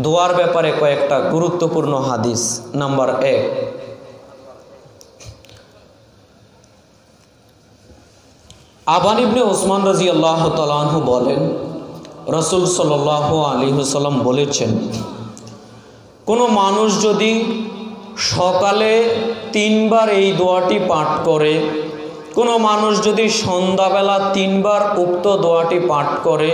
দোয়ার ব্যাপারে কয়েকটা গুরুত্বপূর্ণ হাদিস। নাম্বার 1, আবান ইবনে ওসমান রাদিয়াল্লাহু তাআলা আনহু বলেন, রাসূল সাল্লাল্লাহু আলাইহি ওয়াসাল্লাম বলেছেন, কোনো মানুষ যদি সকালে 3 বার এই দোয়াটি পাঠ করে, কোনো মানুষ যদি সন্ধ্যাবেলা 3 বার উক্ত দোয়াটি পাঠ করে,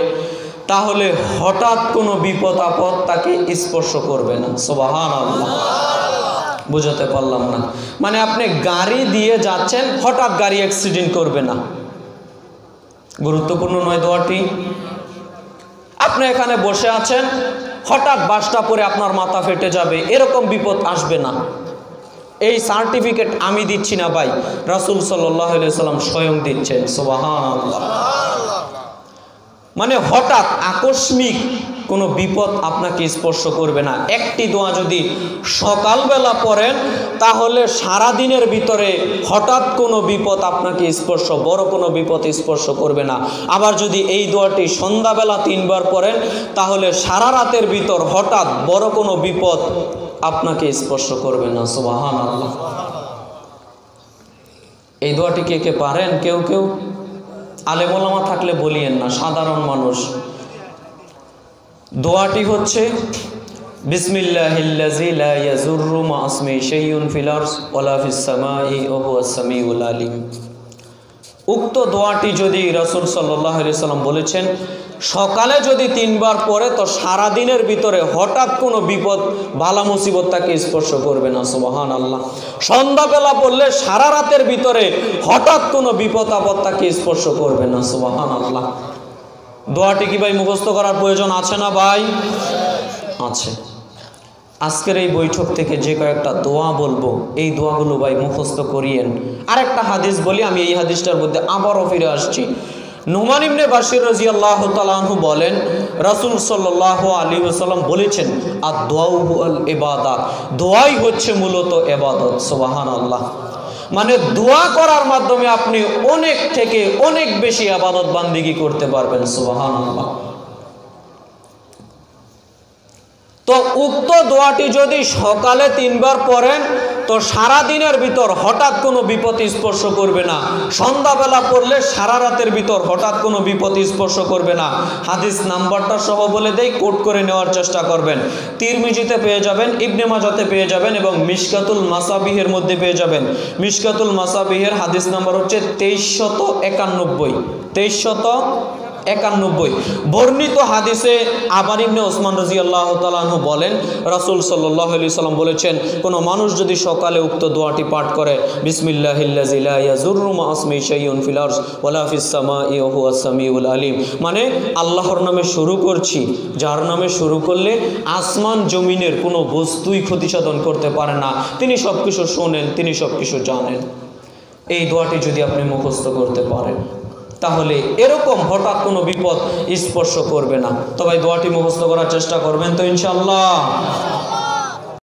তাহলে হঠাৎ কোনো বিপদ আপদ তাকে স্পর্শ করবে না। সুবহানাল্লাহ। বুঝাতে পারলাম না? মানে আপনি গাড়ি দিয়ে যাচ্ছেন, হঠাৎ গাড়ি অ্যাক্সিডেন্ট করবে না। গুরুত্বপূর্ণ নয় দোয়াটি? আপনি এখানে বসে আছেন, হঠাৎ বাসটা পড়ে আপনার মাথা ফেটে যাবে, এরকম বিপদ আসবে না। এই সার্টিফিকেট আমি দিচ্ছি না ভাই, রাসূল সাল্লাল্লাহু আলাইহি ওয়াসাল্লাম স্বয়ং দিচ্ছেন। সুবহানাল্লাহ। মানে হঠাৎ আকস্মিক কোনো বিপদ আপনাকে স্পর্শ করবে না। একটি দোয়া যদি সকালবেলা পড়েন, তাহলে সারা দিনের ভিতরে হঠাৎ কোনো বিপদ আপনাকে বড় কোনো বিপদ স্পর্শ করবে না। আবার যদি এই দোয়াটি সন্ধ্যাবেলা 3 বার পড়েন, তাহলে সারা রাতের ভিতর হঠাৎ বড় কোনো বিপদ আপনাকে স্পর্শ করবে না। সুবহানাল্লাহ। এই দোয়াটি কে পারেন? কেউ আলেম ওলামা থাকলে বলিয়েন না, সাধারণ মানুষ। দোয়াটি হচ্ছে বিসমিল্লাহিল্লাযী লা ইয়াযুররু মা ইসমিহি শাইউন ফিল আরদ ওয়ালা ফিস সামাই ওয়া হুয়াস সামিউল আলিম। উক্ত দোয়াটি যদি রাসূল সাল্লাল্লাহু আলাইহি ওয়াসাল্লাম বলেছেন, সকালে যদি 3 বার পড়ে, তো সারা দিনের ভিতরে হঠাৎ কোনো বিপদ বালা মুসিবত তাকে স্পর্শ করবে না। সুবহানাল্লাহ। সন্ধ্যাবেলা পড়লে সারা রাতের ভিতরে হঠাৎ কোনো বিপদ আপদ তাকে স্পর্শ করবে না। সুবহানাল্লাহ। দোয়াটি কি ভাই মুখস্থ করার প্রয়োজন আছে না ভাই? আছে। আজকের এই বৈঠক থেকে যে কয়েকটা দোয়া বলবো, এই দোয়াগুলো ভাই মুখস্থ করিয়েন। আরেকটা হাদিস বলি, আমি এই হাদিসটার মধ্যে আবারও ফিরে আসছি। নুমান ইবনে বাশির রাদিয়াল্লাহু তাআলা আনহু বলেন, রাসূল সাল্লাল্লাহু আলাইহি ওয়াসাল্লাম বলেছেন, আদ-দুআউ হুয়াল ইবাদা, দোয়াই হচ্ছে মূলত ইবাদত। সুবহানাল্লাহ। মানে দোয়া করার মাধ্যমে আপনি অনেক থেকে অনেক বেশি ইবাদত বান্দিগি করতে পারবেন। সুবহানাল্লাহ। তো উক্ত দোয়াটি যদি সকালে 3 বার পড়েন, তো সারা দিনের ভিতর হঠাৎ কোনো বিপদ স্পর্শ করবে না। সন্ধ্যাবেলা পড়লে সারা রাতের ভিতর হঠাৎ কোনো বিপদ স্পর্শ করবে না। হাদিস নাম্বারটা সহ বলে দেই, কোট করে নেওয়ার চেষ্টা করবেন। তিরমিজিতে পেয়ে যাবেন, ইবনে মাজাতে পেয়ে যাবেন এবং মিশকাতুল মাসাবিহের মধ্যে পেয়ে যাবেন। মিশকাতুল মাসাবিহের হাদিস নাম্বার হচ্ছে 2391। 2391 বর্ণিত হাদিসে আবান ইবনে ওসমান রাদিয়াল্লাহু তাআলা আনহু বলেন, রাসূল সাল্লাল্লাহু আলাইহি ওয়াসাল্লাম বলেছেন, কোনো মানুষ যদি সকালে উক্ত দোয়াটি পাঠ করে, বিসমিল্লাহিল্লাযী লা ইয়াযুররু মা ইসমিহি শাইউন ফিল আরদ ওয়ালা ফিস সামাই ওয়া হুয়াস সামিউল আলিম। মানে আল্লাহর নামে শুরু করছি, যার নামে শুরু করলে আসমান জমিনের কোনো বস্তুই ক্ষতি সাধন করতে পারে না। তিনি সবকিছু শোনেন, তিনি সবকিছু জানেন। এই দোয়াটি যদি আপনি মুখস্থ করতে পারেন, তাহলে এরকম হঠাৎ কোনো বিপদ স্পর্শ করবে না। তবে দোয়াটি মুখস্থ করার চেষ্টা করবেন তো ইনশাআল্লাহ?